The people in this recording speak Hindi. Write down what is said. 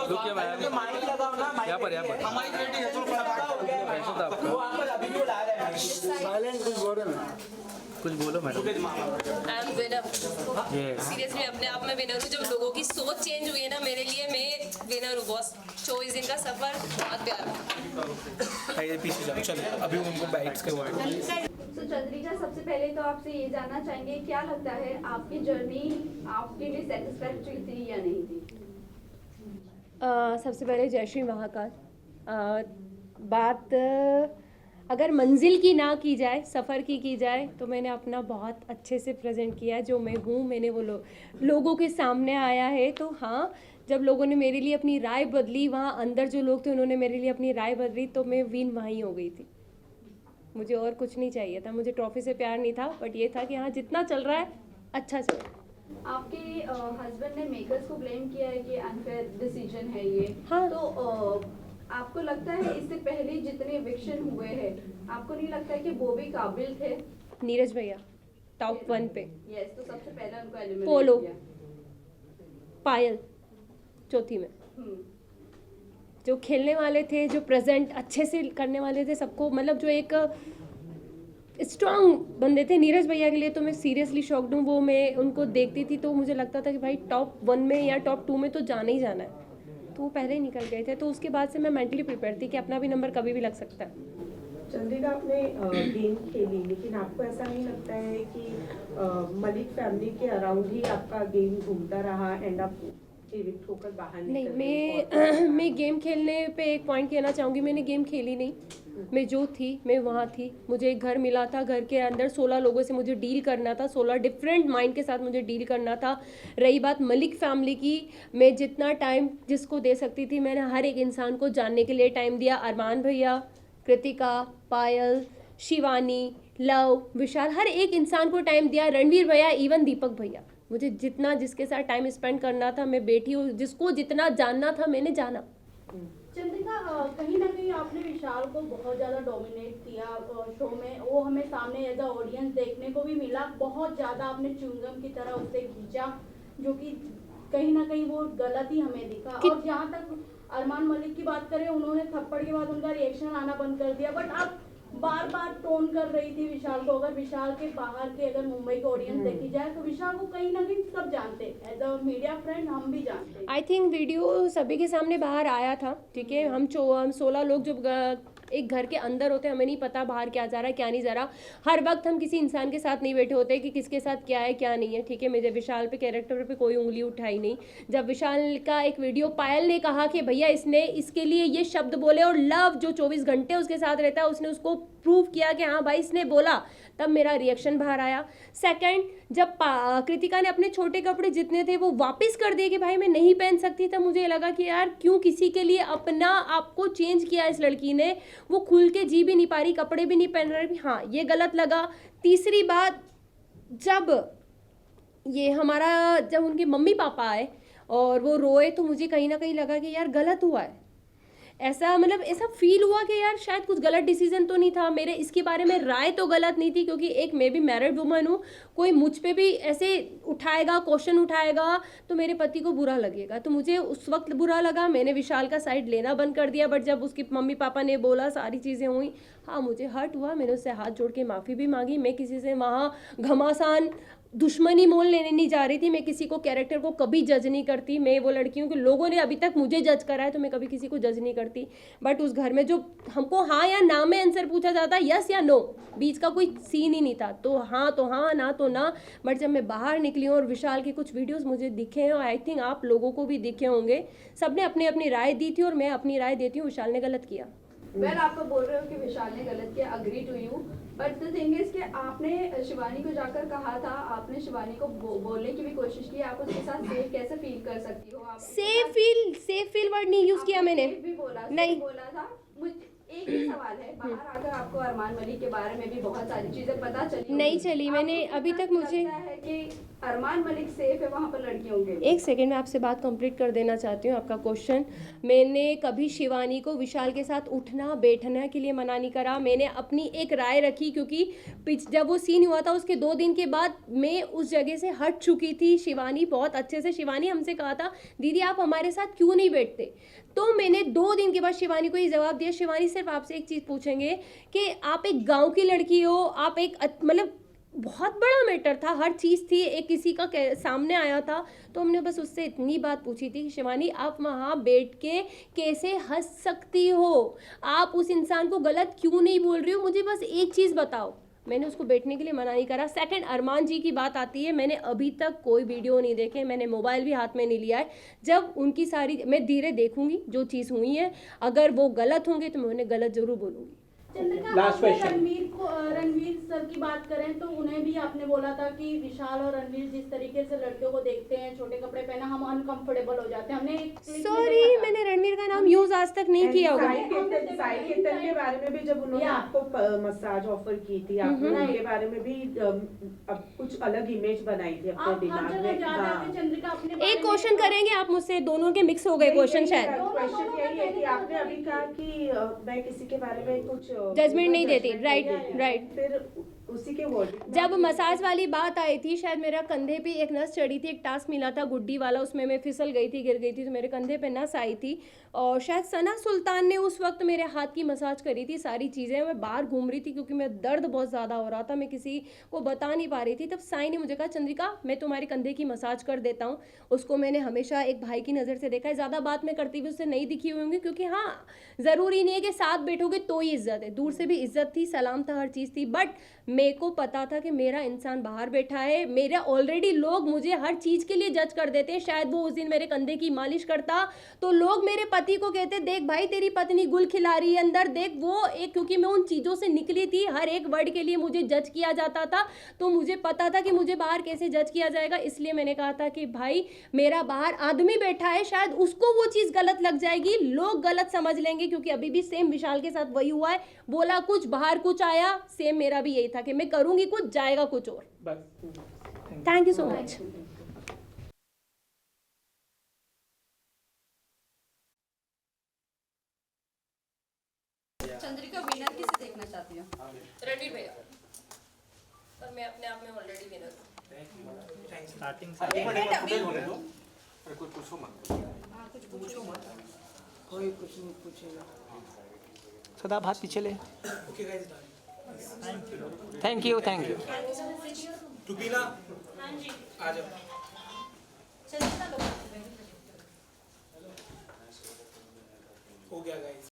रुकिए मैम, माइक लगाओ ना, माइक यहाँ पर हमारी रेडी है, चलो कैसे था आपका? वो अंकल अभी भी बुला रहे हैं। साइलेंट कुछ बोल रहे ना। कुछ बोलो मैडम। I am winner. ये सीरियसली अपने आप में विनर हूँ। जब लोगों की सोच चेंज हुई है ना मेरे लिए, मैं विनर हूँ बॉस। 24 दिन का सफर बहुत प्यारा। ये पीछे जाओ, चलो अभी उनको बैठ्स के वर्ड। तो चंद्रिका, सबसे पहले तो आपसे ये जानना चाहेंगे, क्या लगता है आपकी जर्नी आपके लिए सेटिस्फैक्टरी थी या नहीं थी? सबसे पहले जय श्री महाकाल। बात अगर मंजिल की ना की जाए, सफ़र की जाए, तो मैंने अपना बहुत अच्छे से प्रेजेंट किया है। जो मैं हूँ, मैंने वो लोगों के सामने आया है। तो हाँ, जब लोगों ने मेरे लिए अपनी राय बदली, वहाँ अंदर जो लोग थे उन्होंने मेरे लिए अपनी राय बदली, तो मैं विन वहीं हो गई थी। मुझे और कुछ नहीं चाहिए था, मुझे ट्रॉफी से प्यार नहीं था, बट ये था कि हाँ, जितना चल रहा है अच्छा चल रहा है। आपके हस्बैंड ने मेकर्स को ब्लेम किया है कि अनफेयर डिसीजन है ये। हाँ। तो आपको लगता है इससे पहले जितने इविक्शन हुए हैं, आपको नहीं लगता है कि वो भी काबिल थे? नीरज भैया टॉप 1 पे, यस, तो सबसे पहले उनको एलिमिनेट पोलो, किया। पायल चौथी में। हम्म। जो खेलने वाले थे, जो प्रेजेंट अच्छे से करने वाले थे सबको, मतलब जो एक स्ट्रॉन्ग बंदे थे, नीरज भैया के लिए तो मैं सीरियसली शॉक्ड हूँ। वो मैं उनको देखती थी तो मुझे लगता था कि भाई टॉप 1 में या टॉप 2 में तो जाना ही जाना है, तो वो पहले ही निकल गए थे। तो उसके बाद से मैं मेंटली प्रिपेयर थी कि अपना भी नंबर कभी भी लग सकता है। चंद्रिका, आपने गेम खेली, लेकिन आपको ऐसा नहीं लगता है कि मलिक फैमिली के अराउंड ही आपका गेम घूमता रहा एंड आप इविक्ट होकर बाहर नहीं, निकल गए? मैं गेम खेलने पे एक पॉइंट कहना चाहूँगी, मैंने गेम खेली नहीं। मैं जो थी मैं वहाँ थी। मुझे एक घर मिला था, घर के अंदर 16 लोगों से मुझे डील करना था, 16 डिफरेंट माइंड के साथ मुझे डील करना था। रही बात मलिक फैमिली की, मैं जितना टाइम जिसको दे सकती थी, मैंने हर एक इंसान को जानने के लिए टाइम दिया। अरमान भैया, कृतिका, पायल, शिवानी, लव, विशाल, हर एक इंसान को टाइम दिया। रणवीर भैया, इवन दीपक भैया, मुझे जितना जिसके साथ टाइम स्पेंड करना था, मैं बेटी हूँ, जिसको जितना जानना था मैंने जाना। चंद्रिका, कहीं ना कहीं आपने विशाल को बहुत ज़्यादा डोमिनेट किया शो में। वो हमें सामने एज अ ऑडियंस देखने को भी मिला। बहुत ज़्यादा आपने च्युइंगम की तरह उससे खींचा, जो कि कहीं ना कहीं वो गलत ही हमें दिखा। और जहाँ तक अरमान मलिक की बात करें, उन्होंने थप्पड़ के बाद उनका रिएक्शन आना बंद कर दिया, बट आप बार बार टोन कर रही थी विशाल को। अगर विशाल के बाहर के अगर मुंबई की ऑडियंस देखी जाए तो विशाल को कहीं ना कहीं सब जानते हैं, एज अ मीडिया फ्रेंड हम भी जानते हैं। आई थिंक वीडियो सभी के सामने बाहर आया था, ठीक है। हम 16 लोग जब एक घर के अंदर होते हैं, हमें नहीं पता बाहर क्या जा रहा है क्या नहीं जा रहा। हर वक्त हम किसी इंसान के साथ नहीं बैठे होते कि किसके साथ क्या है क्या नहीं है, ठीक है। मुझे विशाल पे कैरेक्टर पे कोई उंगली उठाई नहीं। जब विशाल का एक वीडियो पायल ने कहा कि भैया इसने इसके लिए ये शब्द बोले, और लव जो 24 घंटे उसके साथ रहता है उसने उसको प्रूव किया कि हाँ भाई इसने बोला, तब मेरा रिएक्शन बाहर आया। सेकंड, जब कृतिका ने अपने छोटे कपड़े जितने थे वो वापस कर दिए कि भाई मैं नहीं पहन सकती, तब मुझे लगा कि यार क्यों किसी के लिए अपना आपको चेंज किया इस लड़की ने। वो खुल के जी भी नहीं पा रही, कपड़े भी नहीं पहन रही, हाँ ये गलत लगा। तीसरी बात, जब ये हमारा जब उनके मम्मी पापा आए और वो रोए, तो मुझे कहीं ना कहीं लगा कि यार गलत हुआ है। ऐसा मतलब ऐसा फील हुआ कि यार शायद कुछ गलत डिसीजन तो नहीं था मेरे, इसके बारे में राय तो गलत नहीं थी, क्योंकि एक मैं भी मैरिड वुमन हूँ। कोई मुझ पे भी ऐसे उठाएगा, क्वेश्चन उठाएगा, तो मेरे पति को बुरा लगेगा। तो मुझे उस वक्त बुरा लगा, मैंने विशाल का साइड लेना बंद कर दिया। बट जब उसकी मम्मी पापा ने बोला, सारी चीज़ें हुई, हाँ मुझे हर्ट हुआ। मैंने उससे हाथ जोड़ के माफ़ी भी मांगी। मैं किसी से वहाँ घमासान दुश्मनी मोल लेने नहीं जा रही थी। मैं किसी को कैरेक्टर को कभी जज नहीं करती। मैं वो लड़की हूँ कि लोगों ने अभी तक मुझे जज करा है, तो मैं कभी किसी को जज नहीं करती। बट उस घर में जो हमको हाँ या ना में आंसर पूछा जाता, यस या नो, बीच का कोई सीन ही नहीं था। तो हाँ, ना तो ना। बट जब मैं बाहर निकली हूँ और विशाल के कुछ वीडियोस मुझे दिखे हैं, और आई थिंक आप लोगों को भी दिखे होंगे, सबने अपनी अपनी राय दी थी और मैं अपनी राय देती हूँ, विशाल ने गलत किया। वेल, आप तो बोल रहे हो कि विशाल ने गलत किया, agree to you, but the thing is कि आपने शिवानी को जाकर कहा था, आपने शिवानी को बोलने की भी कोशिश की, आप उसके साथ सेफ कैसे फील कर सकती हो? आप सेफ फील वर्ड नहीं यूज किया मैंने, भी बोला नहीं बोला था। मुझे एक ही सवाल है, बाहर आकर आपको अरमान मलिक के बारे में भी बहुत सारी चीजें पता चली नहीं चली। मैंने आपको अभी कितना तक मुझे लगता है कि अरमान मलिक सेफ है वहाँ पर लड़कियों के लिए? एक सेकेंड में आपसे बात कंप्लीट कर देना चाहती हूँ आपका क्वेश्चन। मैंने कभी शिवानी को विशाल के साथ उठना बैठने के लिए मना नहीं करा। मैंने अपनी एक राय रखी, क्योंकि जब वो सीन हुआ था उसके 2 दिन के बाद मैं उस जगह से हट चुकी थी। शिवानी बहुत अच्छे से, शिवानी हमसे कहा था दीदी आप हमारे साथ क्यों नहीं बैठते, तो मैंने 2 दिन के बाद शिवानी को ये जवाब दिया। शिवानी सिर्फ आपसे एक चीज़ पूछेंगे कि आप एक गाँव की लड़की हो, आप एक मतलब बहुत बड़ा मैटर था, हर चीज़ थी, एक किसी का सामने आया था, तो हमने बस उससे इतनी बात पूछी थी कि शिवानी आप वहाँ बैठ के कैसे हंस सकती हो, आप उस इंसान को गलत क्यों नहीं बोल रही हो, मुझे बस एक चीज़ बताओ। मैंने उसको बैठने के लिए मना नहीं करा। सेकंड, अरमान जी की बात आती है, मैंने अभी तक कोई वीडियो नहीं देखे, मैंने मोबाइल भी हाथ में नहीं लिया है। जब उनकी सारी मैं धीरे देखूंगी जो चीज़ हुई है, अगर वो गलत होंगे तो मैं उन्हें गलत जरूर बोलूँगी। चंद्रिका, Last आपने question. रणवीर सर की बात करें तो उन्हें भी आपने बोला था कि विशाल और रणवीर जिस तरीके से लड़कियों को देखते हैं, छोटे कपड़े पहना, हम अनकंफर्टेबल हो जाते हैं। हमने एक clip में सॉरी, देखा था। मैंने रणवीर का नाम यूज आज तक नहीं किया होगा। साई केतन के बारे में भी जब उन्होंने या। आपको मसाज ऑफर की थी, आपने उनके बारे में भी अब कुछ अलग इमेज बनाई थी अपने आप हर दिमाग जगह में। जा रहे हाँ। थे चंद्रिका अपने बारे एक में क्वेश्चन तो- करेंगे आप मुझसे, दोनों के मिक्स हो गए क्वेश्चन शायद। क्वेश्चन यही है कि आपने अभी कहा कि मैं किसी के बारे में कुछ Judgment नहीं देती, judgment right, नहीं देती। right. फिर उसी के वर्ड जब मसाज वाली बात आई थी, शायद मेरा कंधे पे एक नस चढ़ी थी, एक टास्क मिला था गुड्डी वाला, उसमें मैं फिसल गई थी, गिर गई थी, तो मेरे कंधे पे नस आई थी, और शायद सना सुल्तान ने उस वक्त मेरे हाथ की मसाज करी थी। सारी चीज़ें, मैं बाहर घूम रही थी क्योंकि मैं दर्द बहुत ज़्यादा हो रहा था, मैं किसी को बता नहीं पा रही थी। तब साई ने मुझे कहा चंद्रिका मैं तुम्हारे कंधे की मसाज कर देता हूँ। उसको मैंने हमेशा एक भाई की नज़र से देखा है, ज़्यादा बात मैं करती हुई उससे नहीं दिखी हुई होंगी, क्योंकि हाँ ज़रूरी नहीं है कि साथ बैठोगे तो ही इज्जत है, दूर से भी इज्जत थी, सलाम था, हर चीज़ थी। बट मेरे को पता था कि मेरा इंसान बाहर बैठा है, मेरा ऑलरेडी लोग मुझे हर चीज़ के लिए जज कर देते हैं। शायद वो उस दिन मेरे कंधे की मालिश करता तो लोग मेरे पति को कहते देख भाई तेरी पत्नी गुल खिला रही है अंदर, देख वो एक, क्योंकि मैं उन चीज़ों से निकली थी, हर एक वर्ड के लिए मुझे जज किया जाता था, तो मुझे पता था कि मुझे बाहर कैसे जज किया जाएगा। इसलिए मैंने कहा था कि भाई मेरा बाहर आदमी बैठा है, शायद उसको वो चीज़ गलत लग जाएगी, लोग गलत समझ लेंगे, क्योंकि अभी भी सेम विशाल के साथ वही हुआ है, बोला कुछ बाहर कुछ आया, सेम मेरा भी यही था कि मैं करूँगी कुछ जाएगा कुछ और। बस। Thank you so much. Chandrika winner किसे देखना चाहती हो? रणवीर भैया, पर मैं अपने आप में ऑलरेडी विनर हूँ। स्टार्टिंग से सदा आप हाथ पीछे ले। Okay guys, thank you, thank you. टुपीला आ जाओ। हो गया गाइस।